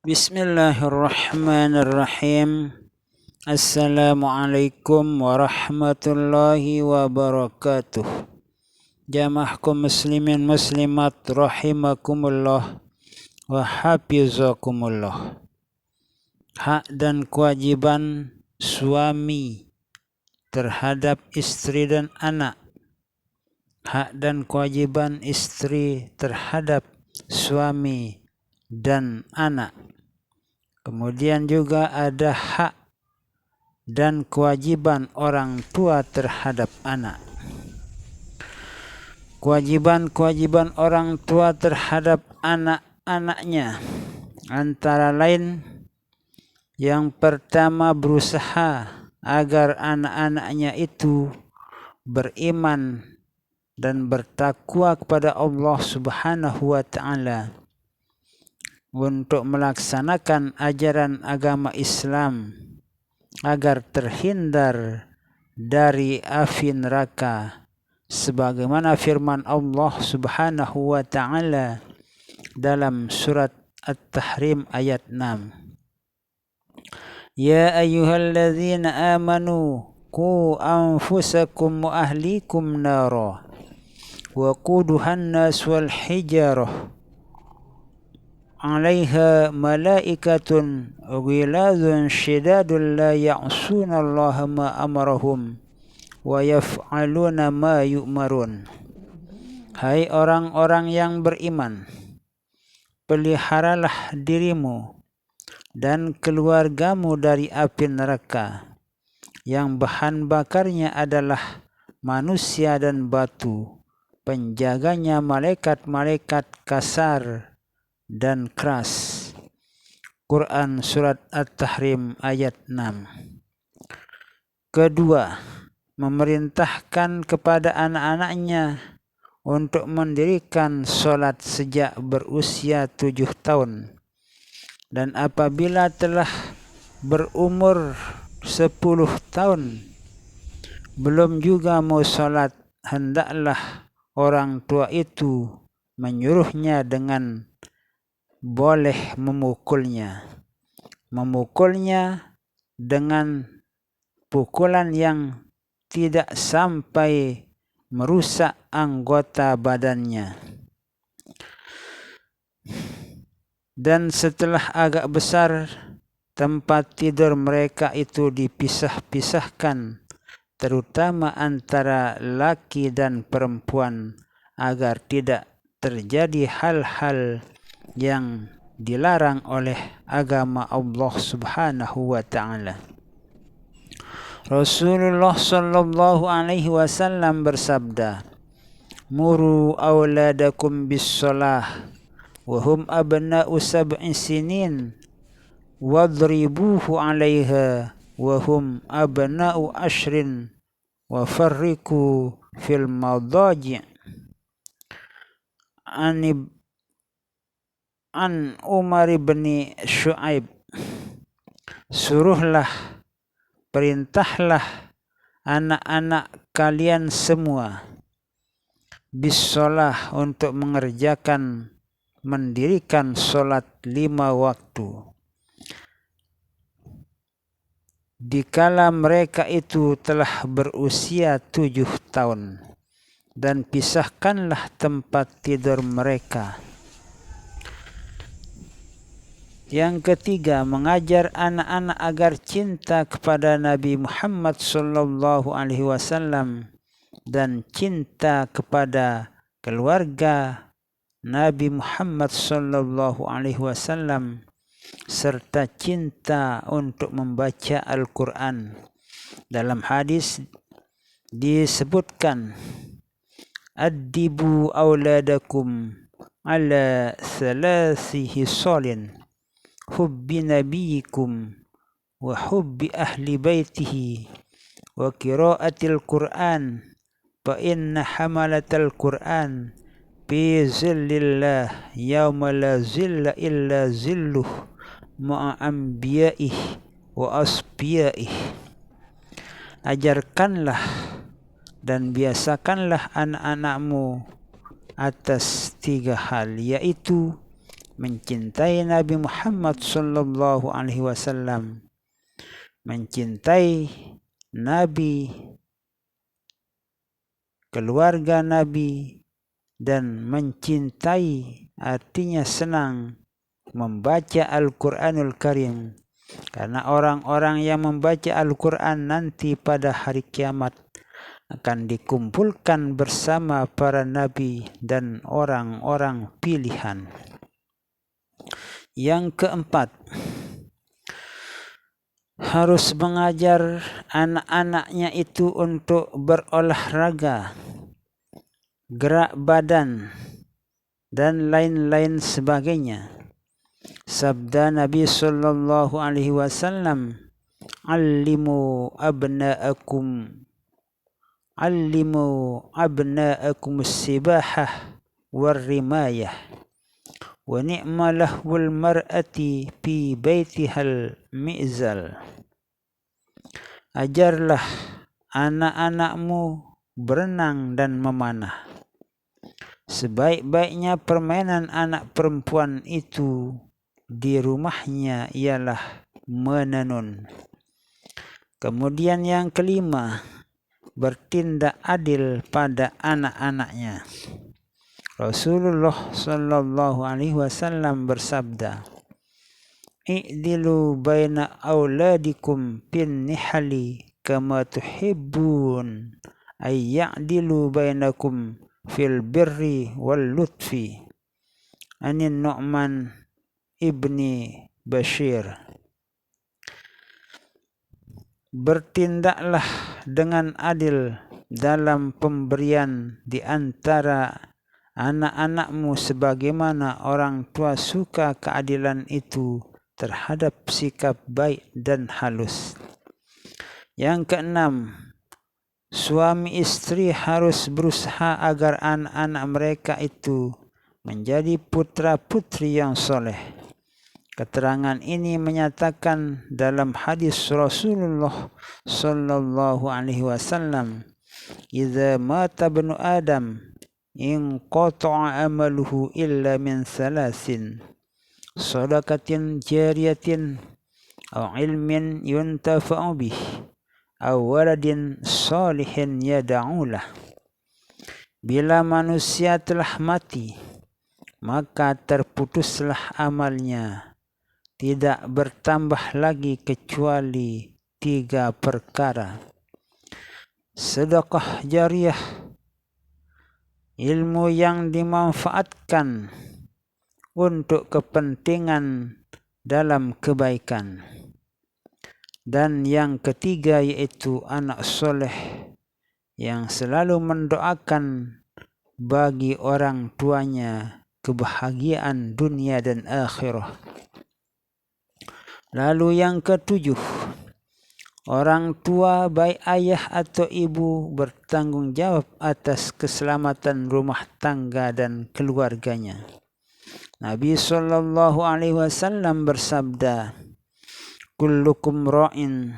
Bismillahirrahmanirrahim. Assalamualaikum warahmatullahi wabarakatuh. Jamaah kaum muslimin muslimat rahimakumullah wa hafizakumullah. Hak dan kewajiban suami terhadap istri dan anak. Hak dan kewajiban istri terhadap suami dan anak. Kemudian juga ada hak dan kewajiban orang tua terhadap anak. Kewajiban-kewajiban orang tua terhadap anak-anaknya antara lain, yang pertama, berusaha agar anak-anaknya itu beriman dan bertakwa kepada Allah Subhanahu wa ta'ala, untuk melaksanakan ajaran agama Islam agar terhindar dari api neraka, sebagaimana firman Allah Subhanahu wa ta'ala dalam surat At-Tahrim ayat 6. Ya ayyuhalladzina amanu qu anfusakum wa ahlikum nara wa quduhan nas wal hijarah 'alaiha malaikatun ghilazun syidadun la ya'suna Allah ma amarahum wa yaf'aluna ma yu'marun. Hai orang-orang yang beriman, peliharalah dirimu dan keluargamu dari api neraka, yang bahan bakarnya adalah manusia dan batu, penjaganya malaikat-malaikat kasar dan keras. Quran surat At-Tahrim ayat 6. Kedua, memerintahkan kepada anak-anaknya untuk mendirikan sholat sejak berusia 7 tahun. Dan apabila telah berumur 10 tahun belum juga mau sholat, hendaklah orang tua itu menyuruhnya dengan boleh memukulnya dengan pukulan yang tidak sampai merusak anggota badannya. Dan setelah agak besar, tempat tidur mereka itu dipisah-pisahkan, terutama antara laki dan perempuan, agar tidak terjadi hal-hal yang dilarang oleh agama Allah Subhanahu wa ta'ala. Rasulullah sallallahu alaihi wasallam bersabda, "Muru auladakum bis shalah wa hum abna'u sab'i sinin wadribuhu 'alaiha wa hum abna'u ashrin wa farriqu fil madaji'." An Umar bin Shu'aib, perintahlah anak-anak kalian semua bisalah, untuk mendirikan sholat 5 waktu dikala mereka itu telah berusia 7 tahun, dan pisahkanlah tempat tidur mereka. Yang ketiga, mengajar anak-anak agar cinta kepada Nabi Muhammad sallallahu alaihi wasallam dan cinta kepada keluarga Nabi Muhammad sallallahu alaihi wasallam, serta cinta untuk membaca Al-Quran. Dalam hadis disebutkan, "Addibu auladakum ala thalathi hisalin, hubbi nabiyikum wa hubbi ahli baitihi wa qiraatil Qur'an, fa inna hamalatal Qur'an fi zillillah yawma la zilla illa zilluh ma'a anbiya'ih wa asbiya'ih." Ajarkanlah dan biasakanlah anak-anakmu atas 3 hal, yaitu mencintai Nabi Muhammad sallallahu alaihi wasallam, mencintai Nabi, keluarga Nabi, dan mencintai artinya senang membaca Al-Quranul Karim. Karena orang-orang yang membaca Al-Quran nanti pada hari kiamat akan dikumpulkan bersama para nabi dan orang-orang pilihan. Yang keempat, harus mengajar anak-anaknya itu untuk berolahraga, gerak badan, dan lain-lain sebagainya. Sabda Nabi sallallahu alaihi wasallam, "Allimu abna'akum as-sibahah war-rimayah wa ni'ma lahul mar'ati fi baitihal mi'zal." Ajarlah anak-anakmu berenang dan memanah. Sebaik-baiknya permainan anak perempuan itu di rumahnya ialah menenun. Kemudian yang kelima, bertindak adil pada anak-anaknya. Rasulullah sallallahu alaihi wasallam bersabda, "I'dilu baina auladikum bin nihali kama tuhibbun ay ya'dilu bainakum fil birri wal lutfi." Anin Nu'man ibni Bashir. Bertindaklah dengan adil dalam pemberian di antara anak-anakmu sebagaimana orang tua suka keadilan itu terhadap sikap baik dan halus. Yang keenam, suami istri harus berusaha agar anak-anak mereka itu menjadi putra-putri yang soleh. Keterangan ini menyatakan dalam hadis Rasulullah sallallahu alaihi wasallam, "Idza mata ibnu Adam inqata'a amaluhu illa min salasin, sadaqatin jariyatin aw ilmin yuntafa'u bih aw waladin salihin yad'ulah." Bila manusia telah mati, maka terputuslah amalnya, tidak bertambah lagi kecuali 3 perkara. Sedekah jariyah, ilmu yang dimanfaatkan untuk kepentingan dalam kebaikan. Dan yang ketiga yaitu anak soleh yang selalu mendoakan bagi orang tuanya kebahagiaan dunia dan akhirah. Lalu yang ketujuh, orang tua baik ayah atau ibu bertanggung jawab atas keselamatan rumah tangga dan keluarganya. Nabi sallallahu alaihi wasallam bersabda, "Kullukum ra'in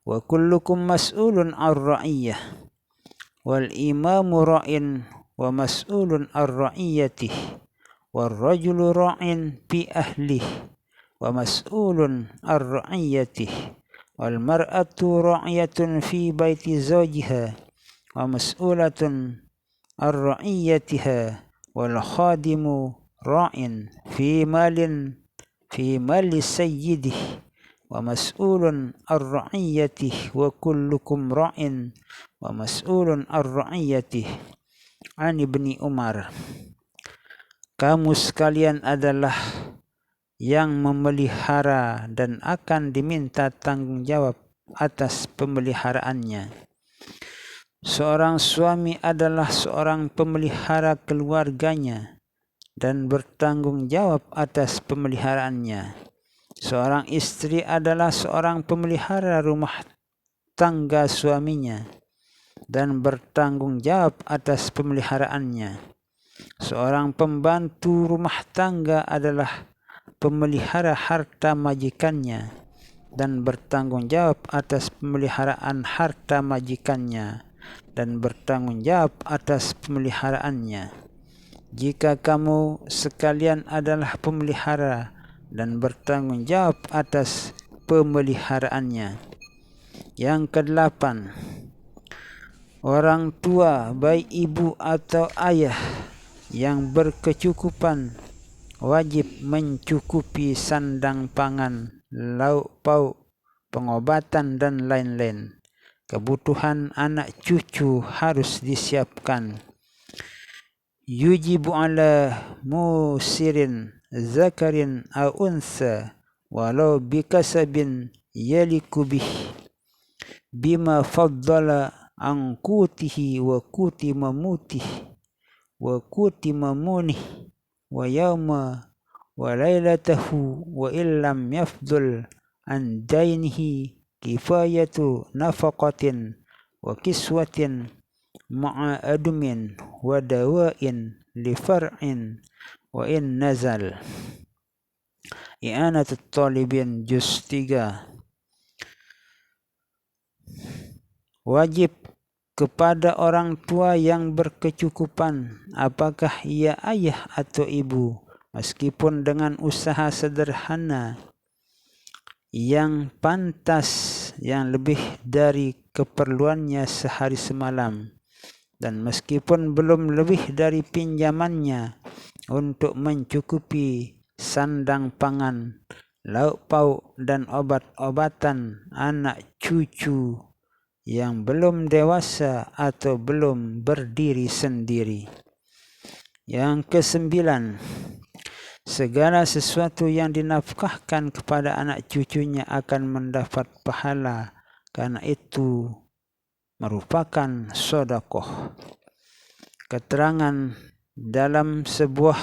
wa kullukum mas'ulun 'an ra'iyah wal imamu ra'in wa mas'ulun 'an ra'iyatihi wal rajulu ra'in fi ahlihi wa mas'ulun 'an ra'iyatihi wal mar'atu ra'iyatun fi baiti zawjiha wa mas'ulatun 'an ra'iyatiha wal khadimu ra'in fi mali sayyidihi wa mas'ulun 'an ra'iyatihi wa kullukum ra'in wa mas'ulun 'an ra'iyatihi." An Ibni Umar, kamu sekalian adalah yang memelihara dan akan diminta tanggung jawab atas pemeliharaannya. Seorang suami adalah seorang pemelihara keluarganya dan bertanggung jawab atas pemeliharaannya. Seorang istri adalah seorang pemelihara rumah tangga suaminya dan bertanggung jawab atas pemeliharaannya. Seorang pembantu rumah tangga adalah pemelihara harta majikannya dan bertanggung jawab atas pemeliharaan harta majikannya dan bertanggung jawab atas pemeliharaannya. jika kamu sekalian adalah pemelihara dan bertanggung jawab atas pemeliharaannya. Yang kedelapan, orang tua baik ibu atau ayah yang berkecukupan wajib mencukupi sandang pangan, lauk pauk, pengobatan dan lain-lain. Kebutuhan anak cucu harus disiapkan. Yujibu ala musirin zakarin aw unsa walau bikasabin yaliku bima faddala an qutihi wa quti mamutih wa quti mamunih wa yawma wa lailatahu wa illam yafdul an dainihi kifayatu nafaqatin wa kiswatin ma'a adumin wa dawain li far'in wa in nazal. I'anatut talibin juz 3. Wajib kepada orang tua yang berkecukupan, apakah ia ayah atau ibu, meskipun dengan usaha sederhana yang pantas, yang lebih dari keperluannya sehari semalam, dan meskipun belum lebih dari pinjamannya untuk mencukupi sandang pangan, lauk pauk dan obat-obatan anak cucu yang belum dewasa atau belum berdiri sendiri. Yang kesembilan, segala sesuatu yang dinafkahkan kepada anak cucunya akan mendapat pahala, karena itu merupakan sedekah. Keterangan dalam sebuah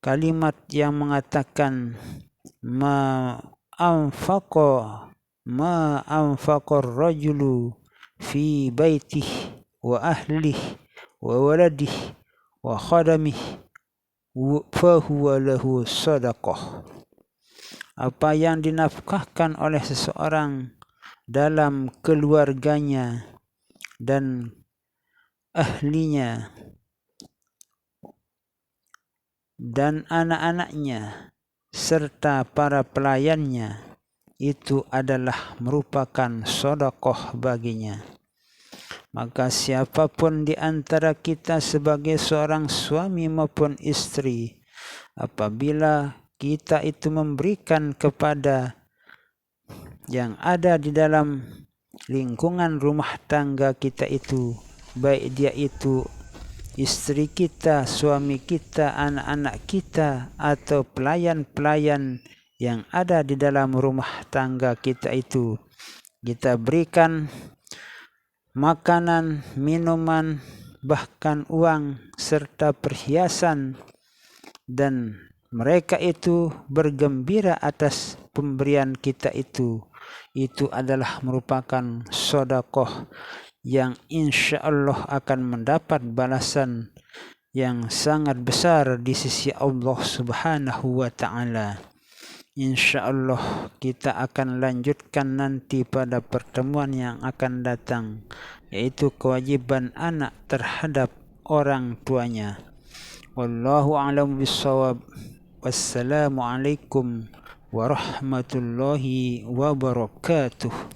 kalimat yang mengatakan ma anfaqar rajulu fi baitihi wa ahlihi wa waladihi wa khadamihi fahuwa lahu sadaqah. Apa yang dinafkahkan oleh seseorang dalam keluarganya dan ahlinya dan anak-anaknya serta para pelayannya, itu adalah merupakan sedekah baginya. Maka siapapun di antara kita sebagai seorang suami maupun istri, apabila kita itu memberikan kepada yang ada di dalam lingkungan rumah tangga kita itu, baik dia itu istri kita, suami kita, anak-anak kita, atau pelayan-pelayan yang ada di dalam rumah tangga kita itu, kita berikan makanan, minuman, bahkan uang serta perhiasan, dan mereka itu bergembira atas pemberian kita itu adalah merupakan sedekah yang insya Allah akan mendapat balasan yang sangat besar di sisi Allah Subhanahu wa ta'ala. Insya Allah kita akan lanjutkan nanti pada pertemuan yang akan datang, yaitu kewajiban anak terhadap orang tuanya. Wallahu a'lam bishawab. Wassalamualaikum warahmatullahi wabarakatuh.